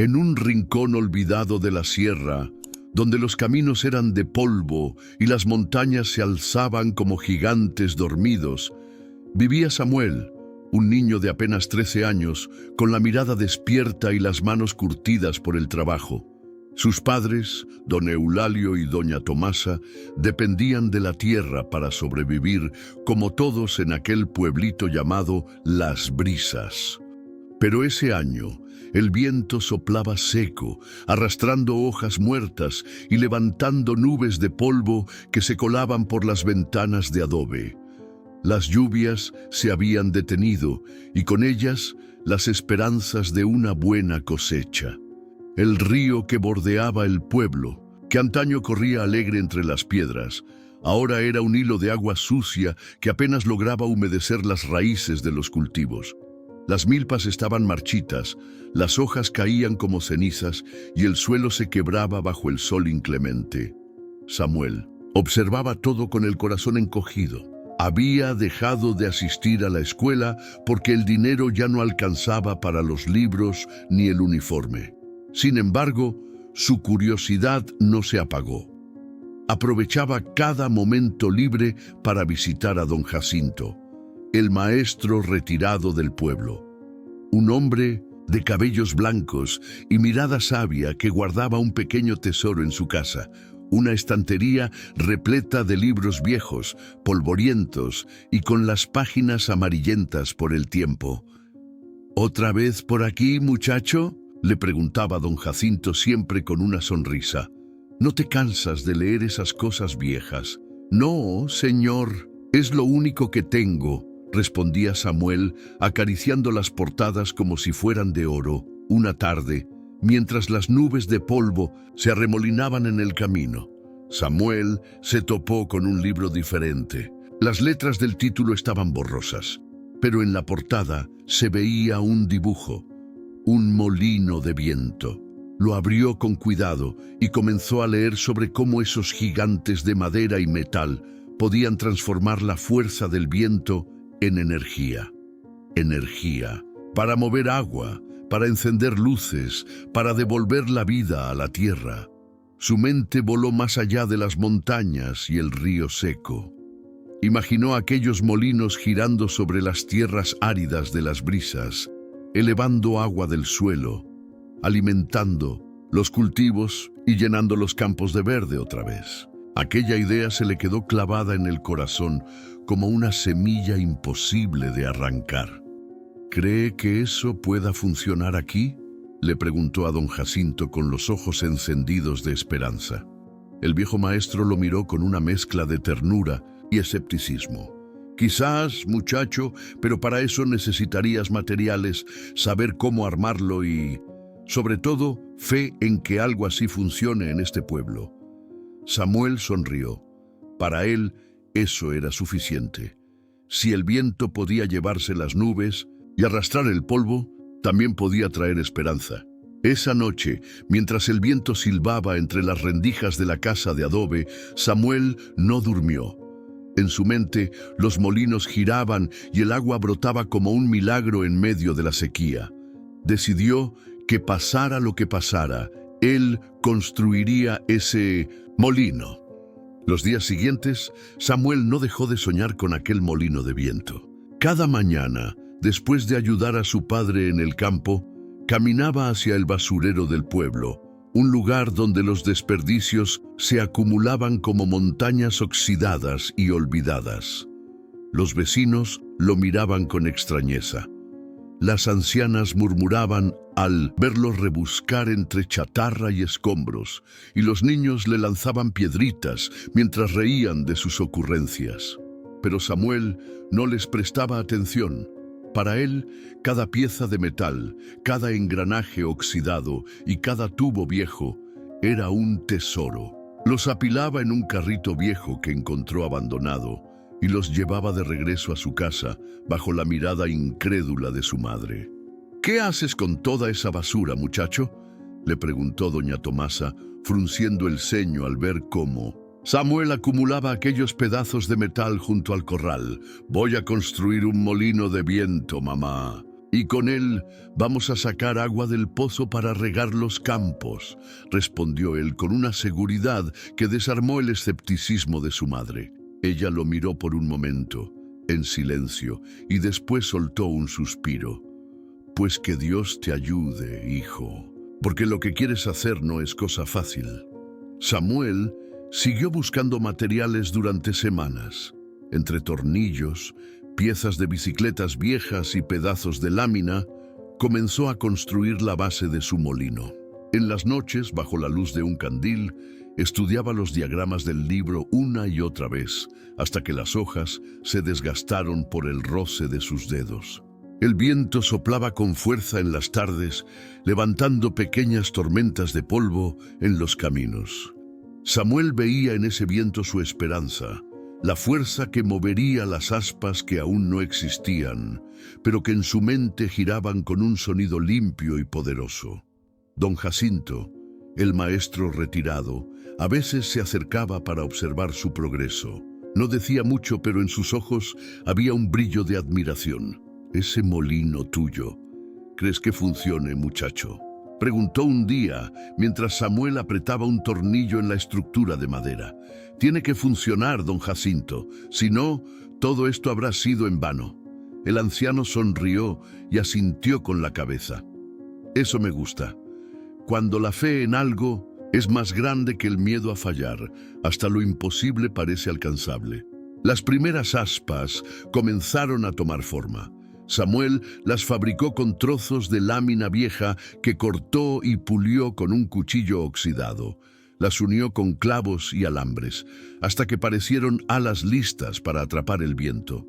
En un rincón olvidado de la sierra, donde los caminos eran de polvo y las montañas se alzaban como gigantes dormidos, vivía Samuel, un niño de apenas 13 años, con la mirada despierta y las manos curtidas por el trabajo. Sus padres, don Eulalio y doña Tomasa, dependían de la tierra para sobrevivir, como todos en aquel pueblito llamado Las Brisas. Pero ese año, el viento soplaba seco, arrastrando hojas muertas y levantando nubes de polvo que se colaban por las ventanas de adobe. Las lluvias se habían detenido y con ellas las esperanzas de una buena cosecha. El río que bordeaba el pueblo, que antaño corría alegre entre las piedras, ahora era un hilo de agua sucia que apenas lograba humedecer las raíces de los cultivos. Las milpas estaban marchitas, las hojas caían como cenizas y el suelo se quebraba bajo el sol inclemente. Samuel observaba todo con el corazón encogido. Había dejado de asistir a la escuela porque el dinero ya no alcanzaba para los libros ni el uniforme. Sin embargo, su curiosidad no se apagó. Aprovechaba cada momento libre para visitar a don Jacinto, el maestro retirado del pueblo. Un hombre de cabellos blancos y mirada sabia que guardaba un pequeño tesoro en su casa, una estantería repleta de libros viejos, polvorientos y con las páginas amarillentas por el tiempo. ¿Otra vez por aquí, muchacho?, le preguntaba don Jacinto siempre con una sonrisa. ¿No te cansas de leer esas cosas viejas? No, señor, es lo único que tengo, respondía Samuel, acariciando las portadas como si fueran de oro, una tarde, mientras las nubes de polvo se arremolinaban en el camino. Samuel se topó con un libro diferente. Las letras del título estaban borrosas, pero en la portada se veía un dibujo, un molino de viento. Lo abrió con cuidado y comenzó a leer sobre cómo esos gigantes de madera y metal podían transformar la fuerza del viento en energía. Energía para mover agua, para encender luces, para devolver la vida a la tierra. Su mente voló más allá de las montañas y el río seco. Imaginó aquellos molinos girando sobre las tierras áridas de Las Brisas, elevando agua del suelo, alimentando los cultivos y llenando los campos de verde otra vez. Aquella idea se le quedó clavada en el corazón como una semilla imposible de arrancar. ¿Cree que eso pueda funcionar aquí?, le preguntó a don Jacinto con los ojos encendidos de esperanza. El viejo maestro lo miró con una mezcla de ternura y escepticismo. Quizás, muchacho, pero para eso necesitarías materiales, saber cómo armarlo y, sobre todo, fe en que algo así funcione en este pueblo. Samuel sonrió. Para él, eso era suficiente. Si el viento podía llevarse las nubes y arrastrar el polvo, también podía traer esperanza. Esa noche, mientras el viento silbaba entre las rendijas de la casa de adobe, Samuel no durmió. En su mente, los molinos giraban y el agua brotaba como un milagro en medio de la sequía. Decidió que pasara lo que pasara, él construiría ese molino. Los días siguientes, Samuel no dejó de soñar con aquel molino de viento. Cada mañana, después de ayudar a su padre en el campo, caminaba hacia el basurero del pueblo, un lugar donde los desperdicios se acumulaban como montañas oxidadas y olvidadas. Los vecinos lo miraban con extrañeza. Las ancianas murmuraban al verlo rebuscar entre chatarra y escombros, y los niños le lanzaban piedritas mientras reían de sus ocurrencias. Pero Samuel no les prestaba atención. Para él, cada pieza de metal, cada engranaje oxidado y cada tubo viejo era un tesoro. Los apilaba en un carrito viejo que encontró abandonado y los llevaba de regreso a su casa bajo la mirada incrédula de su madre. ¿Qué haces con toda esa basura, muchacho?, le preguntó doña Tomasa, frunciendo el ceño al ver cómo Samuel acumulaba aquellos pedazos de metal junto al corral. «Voy a construir un molino de viento, mamá». Y con él vamos a sacar agua del pozo para regar los campos, respondió él con una seguridad que desarmó el escepticismo de su madre. Ella lo miró por un momento, en silencio, y después soltó un suspiro. Pues que Dios te ayude, hijo, porque lo que quieres hacer no es cosa fácil. Samuel siguió buscando materiales durante semanas. Entre tornillos, piezas de bicicletas viejas y pedazos de lámina, comenzó a construir la base de su molino. En las noches, bajo la luz de un candil, estudiaba los diagramas del libro una y otra vez, hasta que las hojas se desgastaron por el roce de sus dedos. El viento soplaba con fuerza en las tardes, levantando pequeñas tormentas de polvo en los caminos. Samuel veía en ese viento su esperanza, la fuerza que movería las aspas que aún no existían, pero que en su mente giraban con un sonido limpio y poderoso. Don Jacinto, el maestro retirado, a veces se acercaba para observar su progreso. No decía mucho, pero en sus ojos había un brillo de admiración. «Ese molino tuyo, ¿crees que funcione, muchacho?», preguntó un día, mientras Samuel apretaba un tornillo en la estructura de madera. «Tiene que funcionar, don Jacinto, si no, todo esto habrá sido en vano». El anciano sonrió y asintió con la cabeza. «Eso me gusta. Cuando la fe en algo es más grande que el miedo a fallar, hasta lo imposible parece alcanzable». Las primeras aspas comenzaron a tomar forma. Samuel las fabricó con trozos de lámina vieja que cortó y pulió con un cuchillo oxidado. Las unió con clavos y alambres, hasta que parecieron alas listas para atrapar el viento.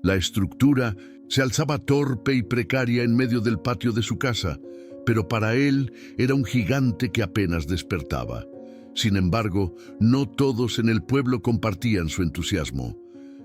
La estructura se alzaba torpe y precaria en medio del patio de su casa, pero para él era un gigante que apenas despertaba. Sin embargo, no todos en el pueblo compartían su entusiasmo.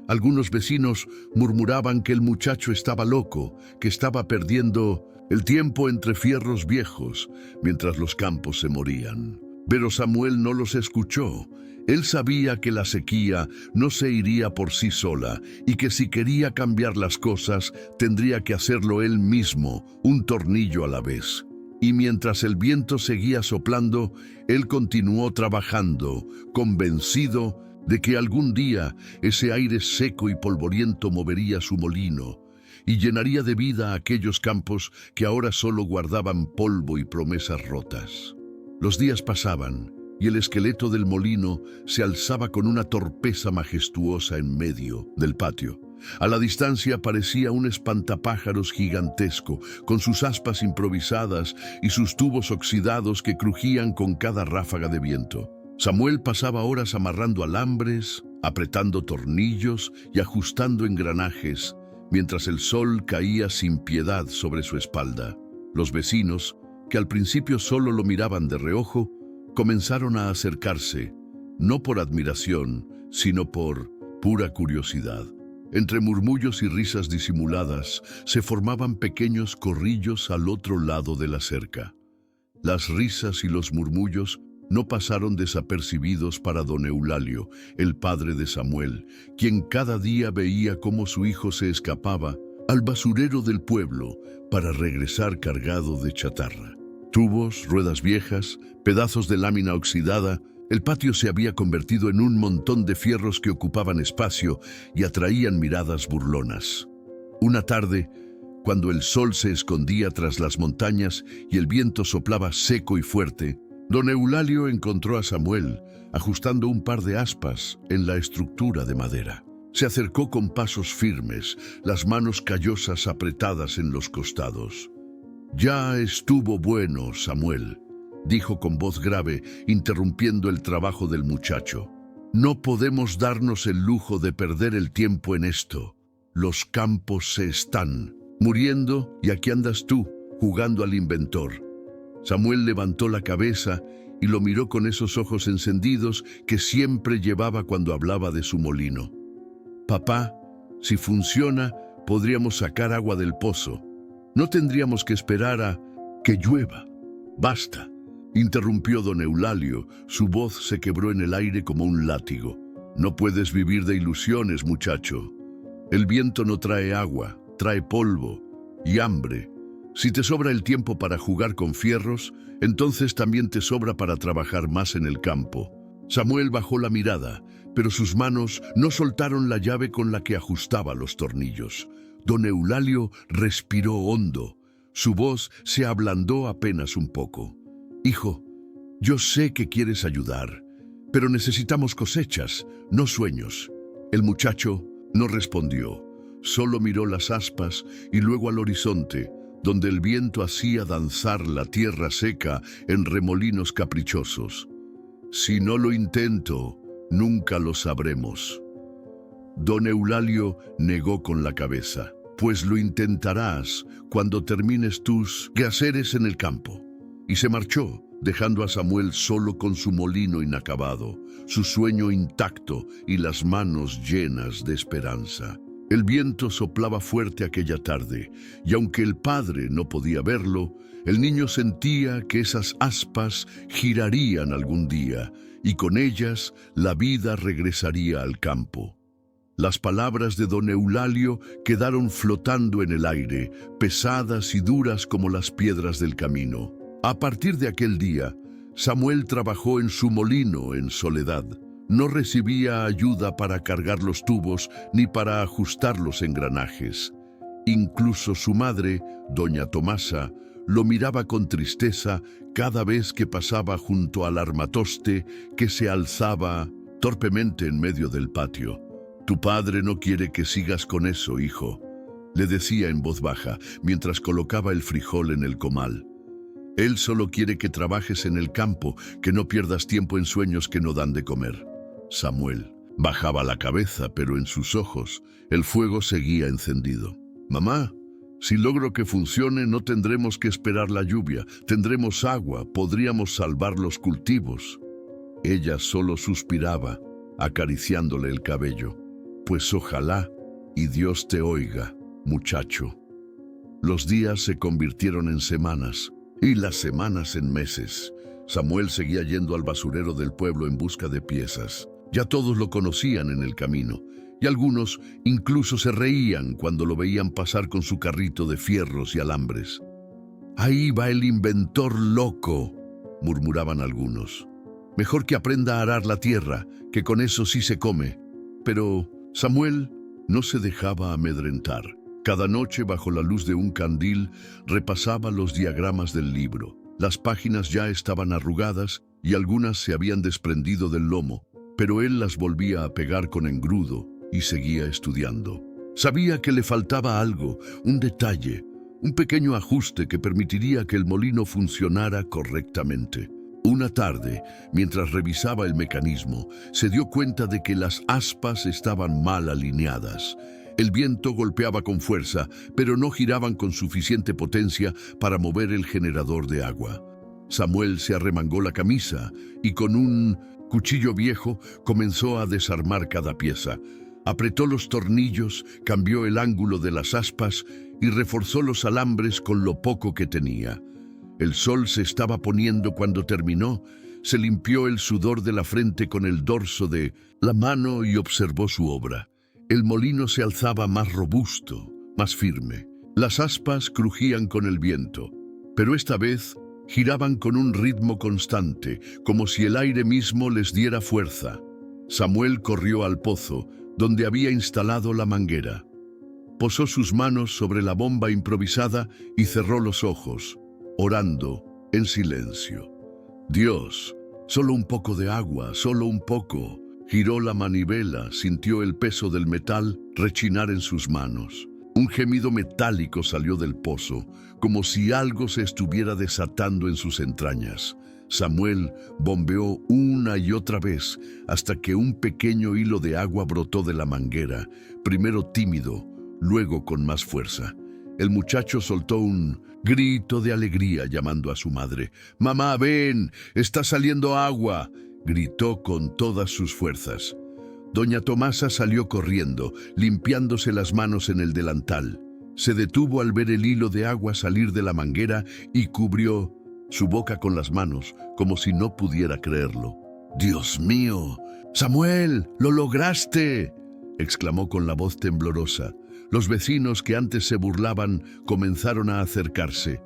Algunos vecinos murmuraban que el muchacho estaba loco, que estaba perdiendo el tiempo entre fierros viejos, mientras los campos se morían. Pero Samuel no los escuchó. Él sabía que la sequía no se iría por sí sola y que si quería cambiar las cosas, tendría que hacerlo él mismo, un tornillo a la vez. Y mientras el viento seguía soplando, él continuó trabajando, convencido de que algún día ese aire seco y polvoriento movería su molino y llenaría de vida aquellos campos que ahora solo guardaban polvo y promesas rotas. Los días pasaban y el esqueleto del molino se alzaba con una torpeza majestuosa en medio del patio. A la distancia parecía un espantapájaros gigantesco, con sus aspas improvisadas y sus tubos oxidados que crujían con cada ráfaga de viento. Samuel pasaba horas amarrando alambres, apretando tornillos y ajustando engranajes, mientras el sol caía sin piedad sobre su espalda. Los vecinos, que al principio solo lo miraban de reojo, comenzaron a acercarse, no por admiración, sino por pura curiosidad. Entre murmullos y risas disimuladas, se formaban pequeños corrillos al otro lado de la cerca. Las risas y los murmullos no pasaron desapercibidos para don Eulalio, el padre de Samuel, quien cada día veía cómo su hijo se escapaba al basurero del pueblo para regresar cargado de chatarra. Tubos, ruedas viejas, pedazos de lámina oxidada. El patio se había convertido en un montón de fierros que ocupaban espacio y atraían miradas burlonas. Una tarde, cuando el sol se escondía tras las montañas y el viento soplaba seco y fuerte, don Eulalio encontró a Samuel ajustando un par de aspas en la estructura de madera. Se acercó con pasos firmes, las manos callosas apretadas en los costados. «Ya estuvo bueno, Samuel», dijo con voz grave, interrumpiendo el trabajo del muchacho. «No podemos darnos el lujo de perder el tiempo en esto. Los campos se están muriendo y aquí andas tú, jugando al inventor». Samuel levantó la cabeza y lo miró con esos ojos encendidos que siempre llevaba cuando hablaba de su molino. «Papá, si funciona, podríamos sacar agua del pozo. No tendríamos que esperar a que llueva». «Basta», interrumpió don Eulalio. Su voz se quebró en el aire como un látigo. «No puedes vivir de ilusiones, muchacho. El viento no trae agua, trae polvo. y hambre. Si te sobra el tiempo para jugar con fierros, entonces también te sobra para trabajar más en el campo. Samuel bajó la mirada, pero sus manos no soltaron la llave con la que ajustaba los tornillos. Don Eulalio respiró hondo. Su voz se ablandó apenas un poco. «Hijo, yo sé que quieres ayudar, pero necesitamos cosechas, no sueños». El muchacho no respondió, solo miró las aspas y luego al horizonte, donde el viento hacía danzar la tierra seca en remolinos caprichosos. «Si no lo intento, nunca lo sabremos». Don Eulalio negó con la cabeza. «Pues lo intentarás cuando termines tus quehaceres en el campo». Y se marchó, dejando a Samuel solo con su molino inacabado, su sueño intacto y las manos llenas de esperanza. El viento soplaba fuerte aquella tarde, y aunque el padre no podía verlo, el niño sentía que esas aspas girarían algún día, y con ellas la vida regresaría al campo. Las palabras de don Eulalio quedaron flotando en el aire, pesadas y duras como las piedras del camino. A partir de aquel día, Samuel trabajó en su molino en soledad. No recibía ayuda para cargar los tubos ni para ajustar los engranajes. Incluso su madre, doña Tomasa, lo miraba con tristeza cada vez que pasaba junto al armatoste que se alzaba torpemente en medio del patio. «Tu padre no quiere que sigas con eso, hijo», le decía en voz baja mientras colocaba el frijol en el comal. «Él solo quiere que trabajes en el campo, que no pierdas tiempo en sueños que no dan de comer». Samuel bajaba la cabeza, pero en sus ojos el fuego seguía encendido. «Mamá, si logro que funcione, no tendremos que esperar la lluvia, tendremos agua, podríamos salvar los cultivos». Ella solo suspiraba, acariciándole el cabello. «Pues ojalá, y Dios te oiga, muchacho». Los días se convirtieron en semanas, y las semanas en meses. Samuel seguía yendo al basurero del pueblo en busca de piezas. Ya todos lo conocían en el camino, y algunos incluso se reían cuando lo veían pasar con su carrito de fierros y alambres. «Ahí va el inventor loco», murmuraban algunos. «Mejor que aprenda a arar la tierra, que con eso sí se come». Pero Samuel no se dejaba amedrentar. Cada noche, bajo la luz de un candil, repasaba los diagramas del libro. Las páginas ya estaban arrugadas y algunas se habían desprendido del lomo, pero él las volvía a pegar con engrudo y seguía estudiando. Sabía que le faltaba algo, un detalle, un pequeño ajuste que permitiría que el molino funcionara correctamente. Una tarde, mientras revisaba el mecanismo, se dio cuenta de que las aspas estaban mal alineadas. El viento golpeaba con fuerza, pero no giraban con suficiente potencia para mover el generador de agua. Samuel se arremangó la camisa y con un cuchillo viejo comenzó a desarmar cada pieza. Apretó los tornillos, cambió el ángulo de las aspas y reforzó los alambres con lo poco que tenía. El sol se estaba poniendo cuando terminó. Se limpió el sudor de la frente con el dorso de la mano y observó su obra. El molino se alzaba más robusto, más firme. Las aspas crujían con el viento, pero esta vez giraban con un ritmo constante, como si el aire mismo les diera fuerza. Samuel corrió al pozo, donde había instalado la manguera. Posó sus manos sobre la bomba improvisada y cerró los ojos, orando en silencio. «Dios, solo un poco de agua, solo un poco». Giró la manivela, sintió el peso del metal rechinar en sus manos. Un gemido metálico salió del pozo, como si algo se estuviera desatando en sus entrañas. Samuel bombeó una y otra vez hasta que un pequeño hilo de agua brotó de la manguera, primero tímido, luego con más fuerza. El muchacho soltó un grito de alegría llamando a su madre. «Mamá, ven, está saliendo agua», gritó con todas sus fuerzas. Doña Tomasa salió corriendo, limpiándose las manos en el delantal. Se detuvo al ver el hilo de agua salir de la manguera y cubrió su boca con las manos, como si no pudiera creerlo. «¡Dios mío! ¡Samuel, lo lograste!», exclamó con la voz temblorosa. Los vecinos que antes se burlaban comenzaron a acercarse.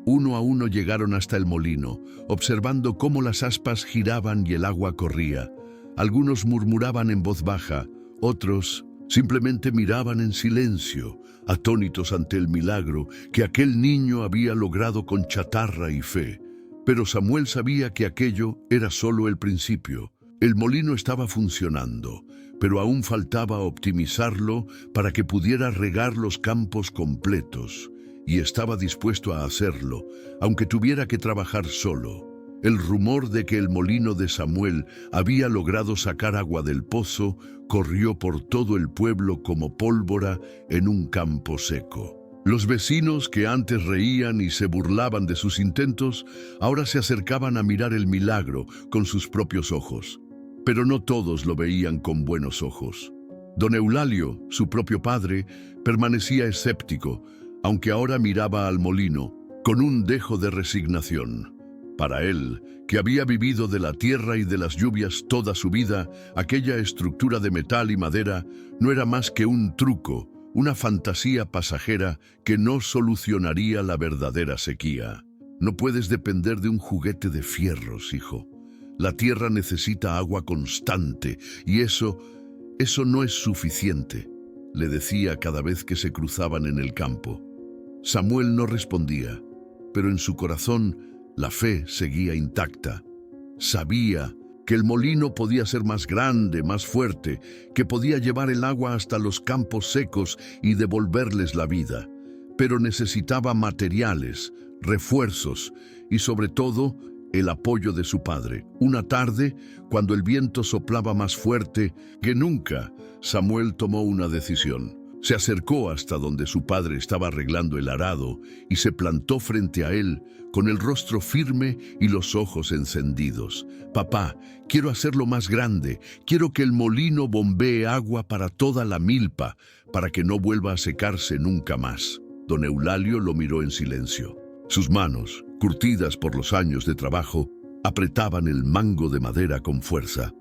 Uno a uno llegaron hasta el molino, observando cómo las aspas giraban y el agua corría. Algunos murmuraban en voz baja, otros simplemente miraban en silencio, atónitos ante el milagro que aquel niño había logrado con chatarra y fe. Pero Samuel sabía que aquello era solo el principio. El molino estaba funcionando, pero aún faltaba optimizarlo para que pudiera regar los campos completos, y estaba dispuesto a hacerlo, aunque tuviera que trabajar solo. El rumor de que el molino de Samuel había logrado sacar agua del pozo corrió por todo el pueblo como pólvora en un campo seco. Los vecinos que antes reían y se burlaban de sus intentos, ahora se acercaban a mirar el milagro con sus propios ojos. Pero no todos lo veían con buenos ojos. Don Eulalio, su propio padre, permanecía escéptico, aunque ahora miraba al molino con un dejo de resignación. Para él, que había vivido de la tierra y de las lluvias toda su vida, aquella estructura de metal y madera no era más que un truco, una fantasía pasajera que no solucionaría la verdadera sequía. No puedes depender de un juguete de fierros, hijo. La tierra necesita agua constante y eso no es suficiente, le decía cada vez que se cruzaban en el campo. Samuel no respondía, pero en su corazón la fe seguía intacta. Sabía que el molino podía ser más grande, más fuerte, que podía llevar el agua hasta los campos secos y devolverles la vida. Pero necesitaba materiales, refuerzos y sobre todo el apoyo de su padre. Una tarde, cuando el viento soplaba más fuerte que nunca, Samuel tomó una decisión. Se acercó hasta donde su padre estaba arreglando el arado y se plantó frente a él con el rostro firme y los ojos encendidos. «Papá, quiero hacerlo más grande. Quiero que el molino bombee agua para toda la milpa, para que no vuelva a secarse nunca más». Don Eulalio lo miró en silencio. Sus manos, curtidas por los años de trabajo, apretaban el mango de madera con fuerza.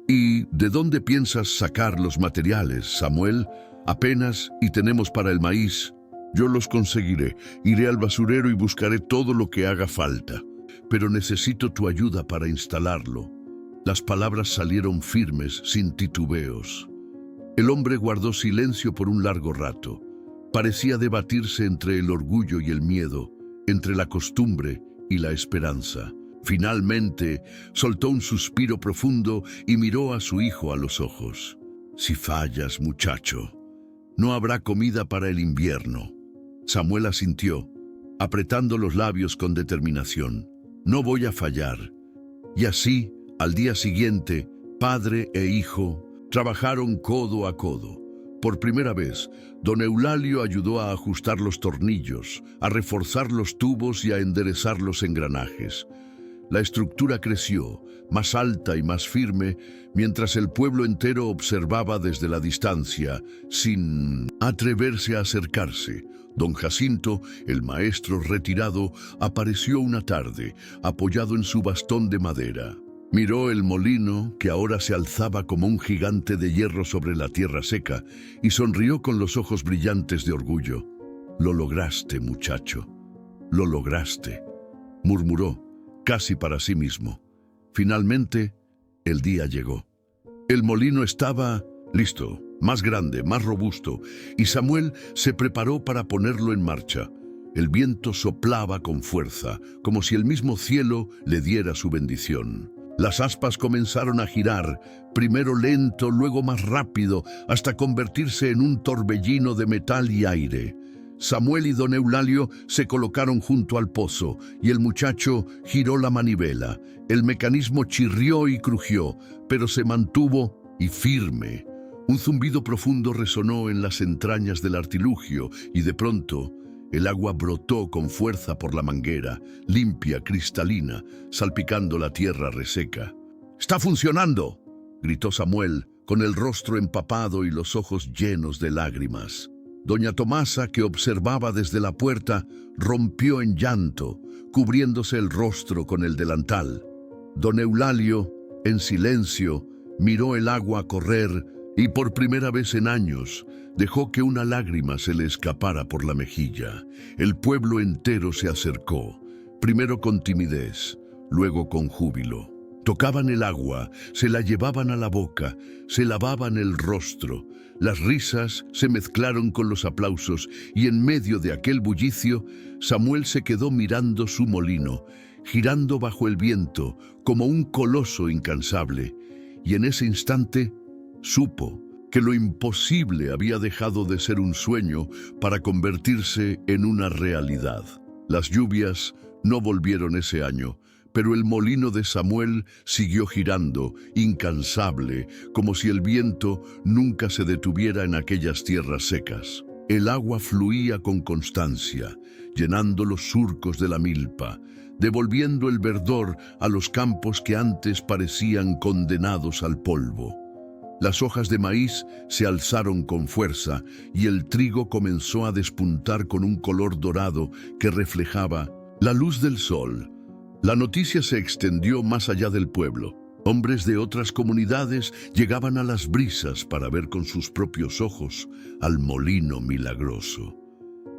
«¿Y de dónde piensas sacar los materiales, Samuel?» «Apenas y tenemos para el maíz. Yo los conseguiré. Iré al basurero y buscaré todo lo que haga falta. Pero necesito tu ayuda para instalarlo». Las palabras salieron firmes, sin titubeos. El hombre guardó silencio por un largo rato. Parecía debatirse entre el orgullo y el miedo, entre la costumbre y la esperanza. Finalmente, soltó un suspiro profundo y miró a su hijo a los ojos. «Si fallas, muchacho, no habrá comida para el invierno». Samuel asintió, apretando los labios con determinación. «No voy a fallar». Y así, al día siguiente, padre e hijo trabajaron codo a codo. Por primera vez, don Eulalio ayudó a ajustar los tornillos, a reforzar los tubos y a enderezar los engranajes. La estructura creció, más alta y más firme, mientras el pueblo entero observaba desde la distancia, sin atreverse a acercarse. Don Jacinto, el maestro retirado, apareció una tarde, apoyado en su bastón de madera. Miró el molino, que ahora se alzaba como un gigante de hierro sobre la tierra seca, y sonrió con los ojos brillantes de orgullo. «Lo lograste, muchacho, lo lograste», murmuró, casi para sí mismo. Finalmente, el día llegó. El molino estaba listo, más grande, más robusto, y Samuel se preparó para ponerlo en marcha. El viento soplaba con fuerza, como si el mismo cielo le diera su bendición. Las aspas comenzaron a girar, primero lento, luego más rápido, hasta convertirse en un torbellino de metal y aire. Samuel y don Eulalio se colocaron junto al pozo y el muchacho giró la manivela. El mecanismo chirrió y crujió, pero se mantuvo y firme. Un zumbido profundo resonó en las entrañas del artilugio y de pronto el agua brotó con fuerza por la manguera, limpia, cristalina, salpicando la tierra reseca. «¡Está funcionando!», gritó Samuel, con el rostro empapado y los ojos llenos de lágrimas. Doña Tomasa, que observaba desde la puerta, rompió en llanto, cubriéndose el rostro con el delantal. Don Eulalio, en silencio, miró el agua correr y por primera vez en años dejó que una lágrima se le escapara por la mejilla. El pueblo entero se acercó, primero con timidez, luego con júbilo. Tocaban el agua, se la llevaban a la boca, se lavaban el rostro. Las risas se mezclaron con los aplausos y en medio de aquel bullicio, Samuel se quedó mirando su molino, girando bajo el viento como un coloso incansable. Y en ese instante supo que lo imposible había dejado de ser un sueño para convertirse en una realidad. Las lluvias no volvieron ese año, pero el molino de Samuel siguió girando, incansable, como si el viento nunca se detuviera en aquellas tierras secas. El agua fluía con constancia, llenando los surcos de la milpa, devolviendo el verdor a los campos que antes parecían condenados al polvo. Las hojas de maíz se alzaron con fuerza y el trigo comenzó a despuntar con un color dorado que reflejaba la luz del sol. La noticia se extendió más allá del pueblo. Hombres de otras comunidades llegaban a las brisas para ver con sus propios ojos al molino milagroso,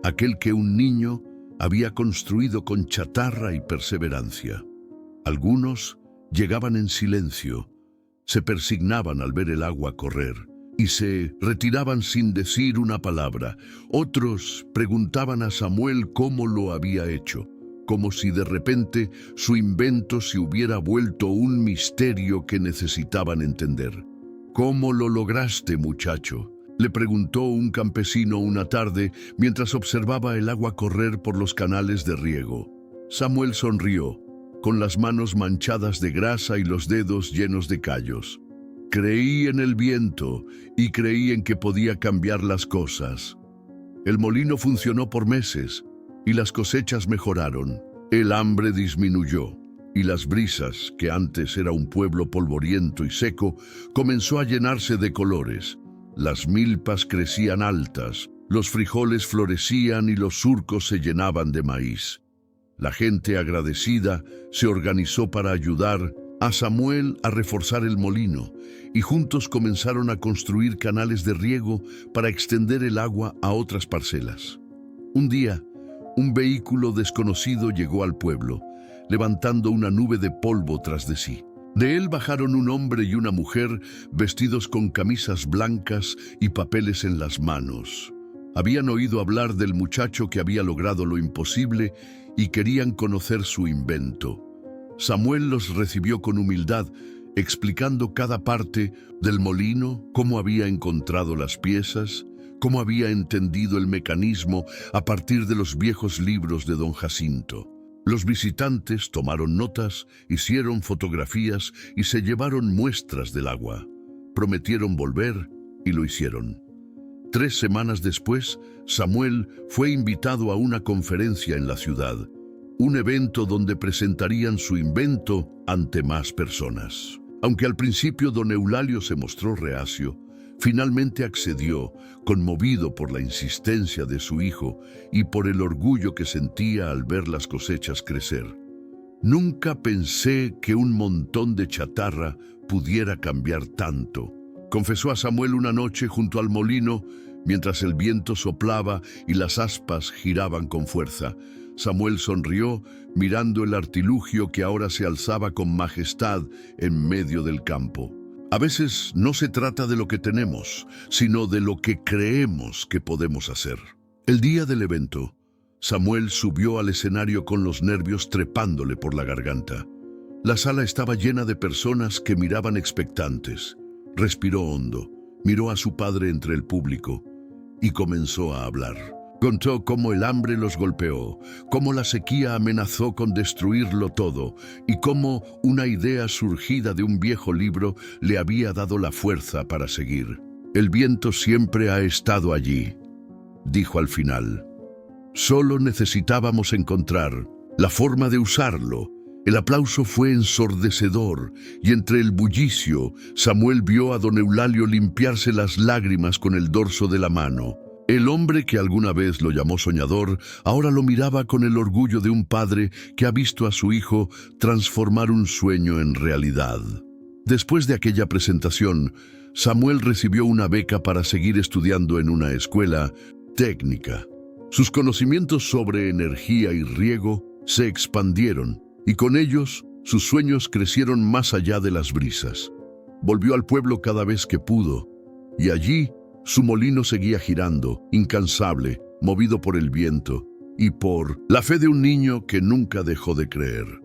aquel que un niño había construido con chatarra y perseverancia. Algunos llegaban en silencio, se persignaban al ver el agua correr y se retiraban sin decir una palabra. Otros preguntaban a Samuel cómo lo había hecho, como si de repente su invento se hubiera vuelto un misterio que necesitaban entender. «¿Cómo lo lograste, muchacho?», le preguntó un campesino una tarde mientras observaba el agua correr por los canales de riego. Samuel sonrió, con las manos manchadas de grasa y los dedos llenos de callos. «Creí en el viento y creí en que podía cambiar las cosas. El molino funcionó por meses y las cosechas mejoraron. El hambre disminuyó y las brisas, que antes era un pueblo polvoriento y seco, comenzó a llenarse de colores. Las milpas crecían altas, los frijoles florecían y los surcos se llenaban de maíz. La gente agradecida se organizó para ayudar a Samuel a reforzar el molino y juntos comenzaron a construir canales de riego para extender el agua a otras parcelas. Un día, un vehículo desconocido llegó al pueblo, levantando una nube de polvo tras de sí. De él bajaron un hombre y una mujer vestidos con camisas blancas y papeles en las manos. Habían oído hablar del muchacho que había logrado lo imposible y querían conocer su invento. Samuel los recibió con humildad, explicando cada parte del molino, cómo había encontrado las piezas, cómo había entendido el mecanismo a partir de los viejos libros de don Jacinto. Los visitantes tomaron notas, hicieron fotografías y se llevaron muestras del agua. Prometieron volver y lo hicieron. 3 semanas después, Samuel fue invitado a una conferencia en la ciudad, un evento donde presentarían su invento ante más personas. Aunque al principio don Eulalio se mostró reacio, finalmente accedió, conmovido por la insistencia de su hijo y por el orgullo que sentía al ver las cosechas crecer. «Nunca pensé que un montón de chatarra pudiera cambiar tanto», confesó a Samuel una noche junto al molino, mientras el viento soplaba y las aspas giraban con fuerza. Samuel sonrió, mirando el artilugio que ahora se alzaba con majestad en medio del campo. A veces no se trata de lo que tenemos, sino de lo que creemos que podemos hacer. El día del evento, Samuel subió al escenario con los nervios trepándole por la garganta. La sala estaba llena de personas que miraban expectantes. Respiró hondo, miró a su padre entre el público y comenzó a hablar. Contó cómo el hambre los golpeó, cómo la sequía amenazó con destruirlo todo y cómo una idea surgida de un viejo libro le había dado la fuerza para seguir. «El viento siempre ha estado allí», dijo al final. «Solo necesitábamos encontrar la forma de usarlo». El aplauso fue ensordecedor y entre el bullicio, Samuel vio a don Eulalio limpiarse las lágrimas con el dorso de la mano. El hombre que alguna vez lo llamó soñador, ahora lo miraba con el orgullo de un padre que ha visto a su hijo transformar un sueño en realidad. Después de aquella presentación, Samuel recibió una beca para seguir estudiando en una escuela técnica. Sus conocimientos sobre energía y riego se expandieron, y con ellos sus sueños crecieron más allá de las brisas. Volvió al pueblo cada vez que pudo, y allí su molino seguía girando, incansable, movido por el viento y por la fe de un niño que nunca dejó de creer.